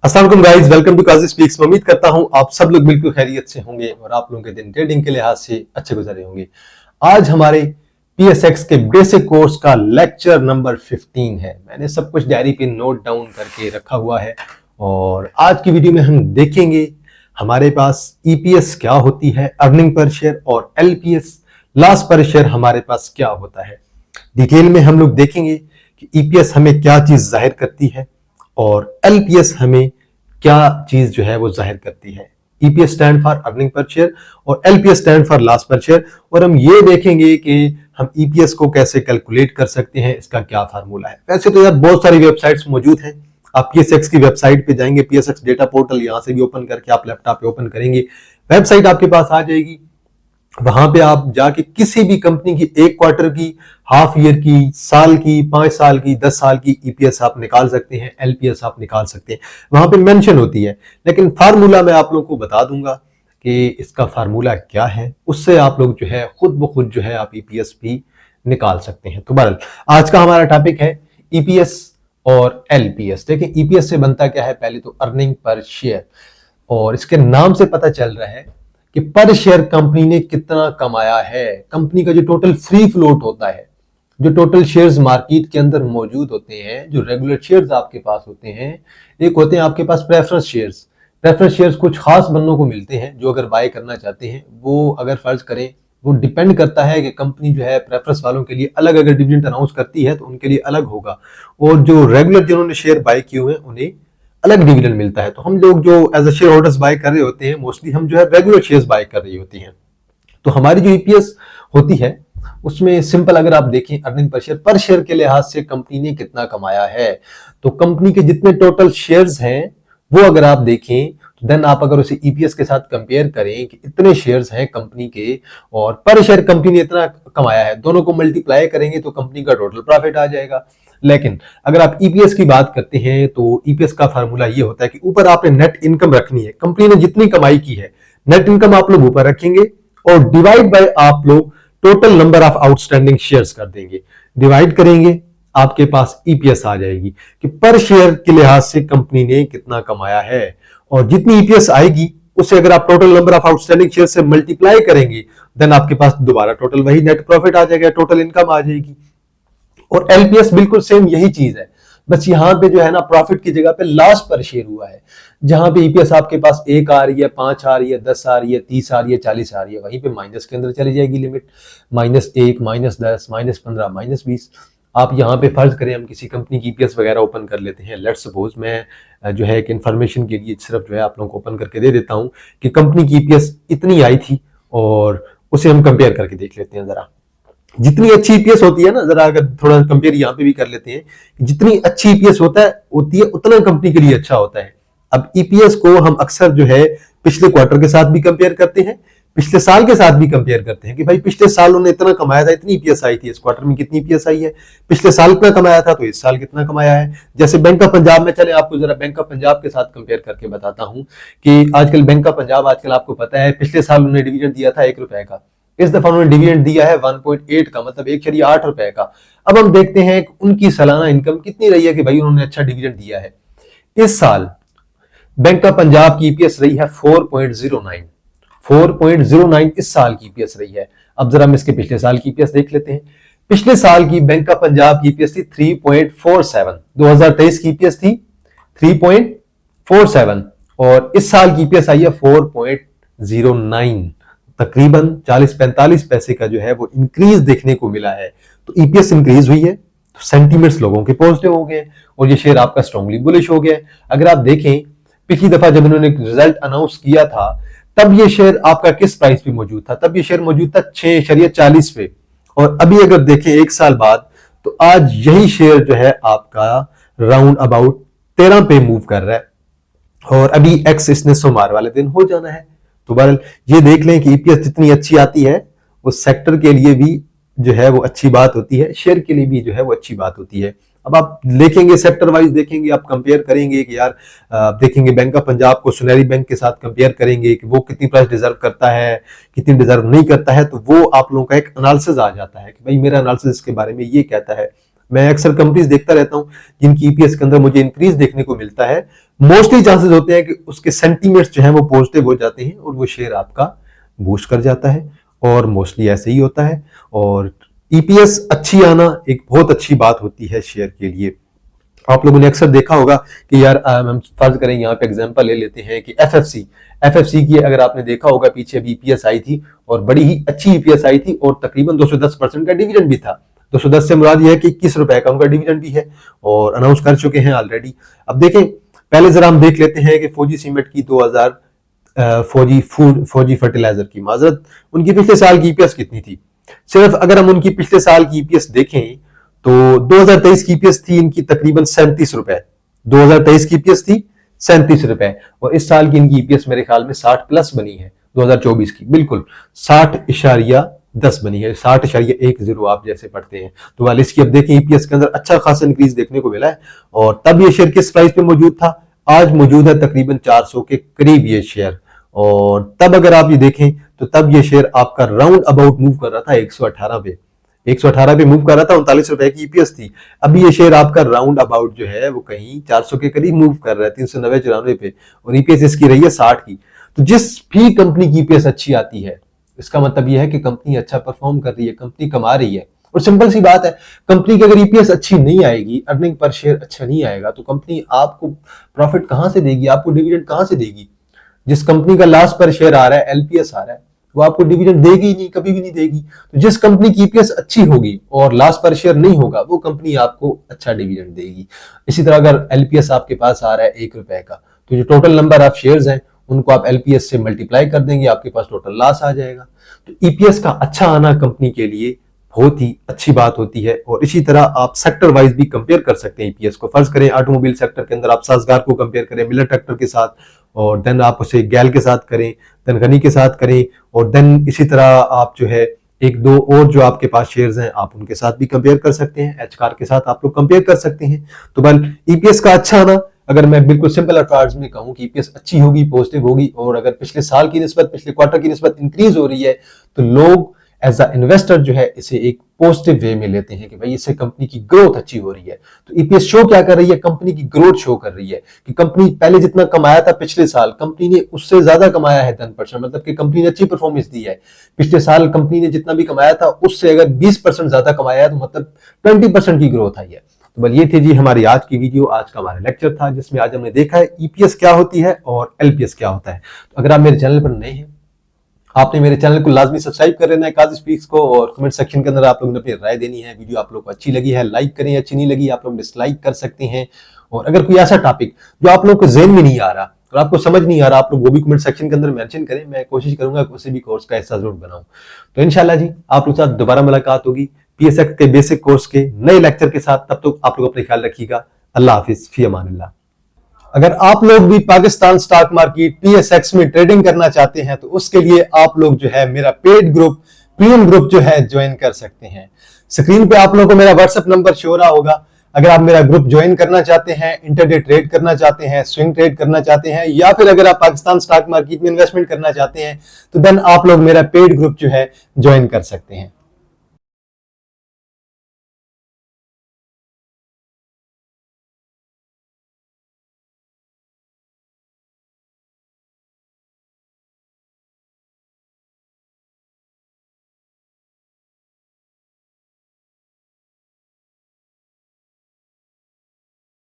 अस्सलाम वालेकुम guys, welcome to Kazi speaks. मैं उम्मीद करता हूं आप सब लोग बिल्कुल खैरियत से होंगे और आप लोगों के दिन ट्रेडिंग के लिहाज से अच्छे गुजरे होंगे। आज हमारे पीएसएक्स के बेसिक कोर्स का लेक्चर नंबर 15 है। मैंने सब कुछ डायरी पे नोट डाउन करके रखा हुआ है और आज की वीडियो में हम देखेंगे हमारे पास ईपीएस क्या होती है, अर्निंग पर शेयर, और एलपीएस लॉस पर शेयर हमारे पास क्या होता है। डिटेल में हम लोग देखेंगे कि ईपीएस हमें क्या चीज जाहिर करती है और एलपीएस हमें क्या चीज जो है वो जाहिर करती है। EPS stand for earning per share और एलपीएस स्टैंड फॉर लॉस पर शेयर, और हम ये देखेंगे कि हम ईपीएस को कैसे कैलकुलेट कर सकते हैं, इसका क्या फार्मूला है। वैसे तो यार बहुत सारी वेबसाइट्स मौजूद हैं। आप पीएसएक्स की वेबसाइट पे जाएंगे, पीएसएक्स डेटा पोर्टल यहां से भी ओपन करके आप लैपटॉप पे ओपन करेंगे, वेबसाइट आपके पास आ जाएगी। वहां पे आप जाके किसी भी कंपनी की एक क्वार्टर की, हाफ ईयर की, साल की, 5 साल की, 10 साल की ईपीएस आप निकाल सकते हैं, एलपीएस आप निकाल सकते हैं। वहां पे मेंशन होती है, लेकिन फार्मूला मैं आप लोगों को बता दूंगा कि इसका फार्मूला क्या है। उससे आप लोग जो है खुद ब खुद जो है आप ईपीएस भी निकाल सकते हैं। तो बहरहाल आज का हमारा टॉपिक है ईपीएस और एलपीएस। देखिए ईपीएस से बनता क्या है, पहले तो अर्निंग पर शेयर, और इसके नाम से पता चल रहा है कि पर शेयर कंपनी ने कितना कमाया है। कंपनी का जो टोटल फ्री फ्लोट होता है, जो टोटल शेयर्स मार्केट के अंदर मौजूद होते हैं, जो रेगुलर शेयर्स आपके पास होते हैं, एक होते हैं आपके पास प्रेफरेंस शेयर्स। प्रेफरेंस शेयर्स कुछ खास बंदों को मिलते हैं जो अगर बाय करना चाहते हैं, वो अगर फर्ज करें, वो डिपेंड करता है कि कंपनी जो है प्रेफरेंस वालों के लिए अलग अगर डिविडेंड अनाउंस करती है तो उनके लिए अलग होगा, और जो रेगुलर जिन्होंने शेयर बाय किए हुए हैं उन्हें अलग डिविडेंड मिलता है। तो हम लोग जो as a shareholders buy कर रहे होते हैं, मोस्टली हम जो है रेगुलर शेयर्स बाय कर रही होती हैं। तो हमारी जो ईपीएस होती है उसमें सिंपल अगर आप देखें अर्निंग पर शेयर के लिहाज से कंपनी ने कितना कमाया है, तो कंपनी के जितने टोटल शेयर्स हैं वो अगर आप देखें, देन आप अगर उसे ईपीएस के साथ कंपेयर करें कि इतने शेयर्स हैं कंपनी के और पर शेयर कंपनी ने इतना कमाया है, दोनों को मल्टीप्लाई करेंगे तो कंपनी का टोटल प्रॉफिट आ जाएगा। लेकिन अगर आप ईपीएस की बात करते हैं तो ईपीएस का फार्मूला ये होता है कि ऊपर आपने नेट इनकम रखनी है, कंपनी ने जितनी कमाई की है नेट इनकम आप लोग ऊपर रखेंगे और डिवाइड बाय आप लोग total number of outstanding shares कर देंगे, डिवाइड करेंगे, आपके पास ईपीएस आ जाएगी कि पर शेयर के लिहाज से कंपनी ने कितना कमाया है। और जितनी ईपीएस आएगी उसे अगर आप total number of outstanding share से मल्टीप्लाई करेंगे, देन आपके पास दोबारा टोटल वही नेट प्रॉफिट आ जाएगा, टोटल इनकम आ जाएगी। और एलपीएस बिल्कुल सेम यही चीज है, बस यहां पे जो है ना प्रॉफिट की जगह पे लॉस पर शेयर हुआ है। जहां पे ईपीएस आपके पास 1 आ रही है, 5 आ रही है, 10 आ रही है, 30 आ रही है, 40 आ रही है, वहीं पे माइनस के अंदर चली जाएगी लिमिट, -1, -10, -15, -20। आप यहाँ पे फर्ज करें हम किसी कंपनी की ईपीएस वगैरह ओपन कर लेते हैं। लेट्स सपोज मैं जो है एक इन्फॉर्मेशन के लिए सिर्फ जो है आप लोगों को ओपन करके दे देता हूँ कि कंपनी की ईपीएस इतनी आई थी और उसे हम कंपेयर करके देख लेते हैं जरा। जितनी अच्छी ईपीएस होती है ना, जरा अगर थोड़ा कंपेयर यहाँ पे भी कर लेते हैं, जितनी अच्छी ईपीएस होती है उतना कंपनी के लिए अच्छा होता है। अब ईपीएस को हम अक्सर जो है पिछले क्वार्टर के साथ भी कंपेयर करते हैं, पिछले साल के साथ भी कंपेयर करते हैं कि भाई पिछले साल उन्होंने इतना कमाया था, इतनी ईपीएस आई थी, इस क्वार्टर में कितनी ईपीएस आई है, पिछले साल इतना कमाया था तो इस साल कितना कमाया है। जैसे बैंक ऑफ पंजाब में चले, आपको जरा बैंक ऑफ पंजाब के साथ कंपेयर करके बताता हूं कि आजकल बैंक ऑफ पंजाब, आजकल आपको पता है पिछले साल उन्होंने डिविडेंड दिया था 1 रुपए का, इस दफा उन्होंने डिविडेंड दिया है 1.8 का, मतलब 1.8 रुपए का। अब हम देखते हैं उनकी सालाना इनकम कितनी रही है कि भाई उन्होंने अच्छा डिविडेंड दिया है। इस साल बैंक ऑफ पंजाब की ईपीएस रही है 4.09, 4.09 इस साल की ईपीएस रही है। अब जरा हम इसके पिछले साल की ईपीएस देख लेते हैं। पिछले साल की बैंक ऑफ पंजाब की ईपीएस थी 3.47, 2023 की ईपीएस थी 3.47 और इस साल की ईपीएस आई है 4.09। तकरीबन 40-45 पैसे का जो है वो इंक्रीज देखने को मिला है। तो ईपीएस इंक्रीज हुई है तो सेंटीमेंट्स लोगों के पॉजिटिव हो गए और ये शेयर आपका स्ट्रांगली बुलिश हो गया। अगर आप देखें पिछली दफा जब इन्होंने रिजल्ट अनाउंस किया था तब ये शेयर आपका किस प्राइस पे मौजूद था, तब ये शेयर मौजूद था 6.40 पे, और अभी अगर देखें 1 साल बाद तो आज यही शेयर जो है आपका राउंड अबाउट 13 पे मूव कर रहा है और अभी एक्स इसने सोमवार वाले दिन हो जाना है। तो बहरहाल ये देख लें कि ईपीएस जितनी अच्छी आती है उस सेक्टर के लिए भी जो है वो अच्छी बात होती है, शेयर के लिए भी जो है वो अच्छी बात होती है। अब आप देखेंगे सेक्टर वाइज देखेंगे, आप कंपेयर करेंगे कि यार देखेंगे बैंक ऑफ पंजाब को सुनहरी बैंक के साथ कंपेयर करेंगे कि वो कितनी प्राइस डिजर्व करता है, कितनी डिजर्व नहीं करता है, तो वो आप लोगों का एक एनालिसिस आ जाता है कि भाई मेरा एनालिसिस इसके बारे में ये कहता है। मैं अक्सर कंपनीज देखता रहता हूं जिनकी ईपीएस के अंदर मुझे इंक्रीज देखने को मिलता है, मोस्टली चांसेस होते हैं कि उसके सेंटीमेंट्स जो है वो पॉजिटिव हो जाते हैं और वो शेयर आपका बूस्ट कर जाता है, और मोस्टली ऐसे ही होता है। और ईपीएस अच्छी आना एक बहुत अच्छी बात होती है शेयर के लिए। आप लोगों ने अक्सर देखा होगा कि यार हम फर्ज करें, यहाँ पे एग्जांपल ले लेते हैं कि एफएफसी की अगर आपने देखा होगा पीछे अभी ईपीएस आई थी और बड़ी ही अच्छी ईपीएस आई थी और तकरीबन 210% का डिविडेंड भी था। 210 से मुराद यह है कि 21 रुपए का उनका डिविडेंड भी है और अनाउंस कर चुके हैं ऑलरेडी। अब देखें, पहले जरा हम देख लेते हैं कि फौजी सीमेंट की 2000 फौजी फर्टिलाइजर की माजरत उनकी पिछले साल की ईपीएस कितनी थी। सिर्फ अगर हम उनकी पिछले साल की ईपीएस देखें तो 2023 की ईपीएस थी इनकी तकरीबन 37 रुपए। 2023 की ईपीएस थी 37 रुपए और इस साल की इनकी ईपीएस मेरे ख्याल में 60 प्लस बनी है 2024 की, बिल्कुल 60.10 बनी है, 60.10 आप जैसे पढ़ते हैं। तो वाले इसकी अब देखें ईपीएस के अंदर अच्छा खासा इंक्रीज देखने को मिला है और तब ये शेयर किस प्राइस पे मौजूद था, आज मौजूद है तकरीबन 400 के करीब ये शेयर। और तब अगर आप ये देखें तो तब ये शेयर आपका राउंड अबाउट मूव कर रहा था 118 पे, 118 पे मूव कर रहा था, 39 रुपए की ईपीएस थी। अभी ये शेयर आपका राउंड अबाउट जो है वो कहीं 400 के करीब मूव कर रहा है, 390-94 पे, और ईपीएस इसकी रही है 60 की। तो जिस भी कंपनी की ईपीएस अच्छी आती है इसका मतलब यह है कि कंपनी अच्छा परफॉर्म कर रही है, कंपनी कमा रही है। और सिंपल सी बात है, कंपनी की अगर ईपीएस अच्छी नहीं आएगी, अर्निंग पर शेयर अच्छा नहीं आएगा, तो कंपनी आपको प्रॉफिट कहां से देगी, आपको डिविडेंड कहां से देगी। जिस कंपनी का लॉस पर शेयर आ रहा है, एलपीएस आ रहा है, वो आपको डिविडेंड देगी ही नहीं, कभी भी नहीं देगी। तो जिस कंपनी की ईपीएस अच्छी होगी और लॉस पर शेयर नहीं होगा, वो कंपनी आपको अच्छा डिविडेंड देगी। इसी तरह अगर एलपीएस आपके पास आ रहा है 1 रुपए का, तो जो टोटल नंबर ऑफ शेयर्स हैं उनको आप एलपीएस से मल्टीप्लाई कर देंगे, आपके पास टोटल लॉस आ जाएगा। तो ईपीएस का अच्छा आना कंपनी के लिए बहुत ही अच्छी बात होती है। और इसी तरह आप सेक्टर वाइज भी कंपेयर कर सकते हैं ईपीएस को। फर्ज करें ऑटोमोबाइल सेक्टर के अंदर आप साजगार को कंपेयर करें मिलर ट्रैक्टर के साथ, और देन आप उसे गैल के साथ करें, देन गनी के साथ करें, और देन इसी तरह आप जो है एक दो और जो आपके पास शेयर्स हैं आप उनके साथ भी कंपेयर कर सकते हैं, एचकार के साथ आप लोग कंपेयर कर सकते हैं। तो बल ईपीएस का अच्छा आना, अगर मैं बिल्कुल सिंपल अल्फाज में कहूं कि ईपीएस अच्छी होगी, पॉजिटिव होगी, और अगर पिछले साल की निस्बत, पिछले क्वार्टर की निस्बत इंक्रीज हो रही है, तो लोग एज अ इन्वेस्टर जो है इसे एक पॉजिटिव वे में लेते हैं कि भाई इससे कंपनी की ग्रोथ अच्छी हो रही है। तो ईपीएस शो क्या कर रही है, कंपनी की ग्रोथ शो कर रही है कि कंपनी पहले जितना कमाया था पिछले साल, कंपनी ने उससे ज्यादा कमाया है 10%, मतलब कि कंपनी ने अच्छी परफॉर्मेंस दी है। पिछले साल कंपनी ने जितना भी कमाया था उससे अगर 20% ज्यादा कमाया है तो मतलब 20% की ग्रोथ आई है। तो बस ये थी जी हमारी आज की वीडियो, आज का हमारा लेक्चर था जिसमें आज हमने देखा है ईपीएस क्या होती है और एलपीएस क्या होता है। तो अगर आप मेरे चैनल पर नए हैं, आपने मेरे चैनल को लाजमी सब्सक्राइब कर लेना है काजी स्पीक्स को, और कमेंट सेक्शन के अंदर आप लोगों ने अपनी राय देनी है। वीडियो आप लोग को अच्छी लगी है लाइक करें, अच्छी नहीं लगी आप लोग डिसलाइक कर सकते हैं। और अगर कोई ऐसा टॉपिक जो आप लोग को ज़हन में नहीं आ रहा और आपको समझ नहीं आ रहा, आप लोग वो भी कमेंट सेक्शन के अंदर मेंशन करें, मैं कोशिश करूंगा कि उसे भी कोर्स का हिस्सा जरूर बनाऊं। तो इंशाल्लाह जी आप लोग के साथ दोबारा मुलाकात होगी पीएसएक्स के बेसिक कोर्स के नए लेक्चर के साथ। तब तक आप लोग अपने ख्याल रखिएगा। अल्लाह हाफिज, फी अमानिल्लाह। अगर आप लोग भी पाकिस्तान स्टॉक मार्केट पीएसएक्स में ट्रेडिंग करना चाहते हैं तो उसके लिए आप लोग जो है मेरा पेड ग्रुप, प्रीमियम ग्रुप जो है ज्वाइन कर सकते हैं। स्क्रीन पे आप लोगों को मेरा व्हाट्सएप नंबर शो रहा होगा। अगर आप मेरा ग्रुप ज्वाइन करना चाहते हैं, इंटरडे ट्रेड करना चाहते हैं, स्विंग ट्रेड करना चाहते हैं, या फिर अगर आप पाकिस्तान स्टॉक मार्केट में इन्वेस्टमेंट करना चाहते हैं, तो देन आप लोग मेरा पेड ग्रुप जो है ज्वाइन कर सकते हैं।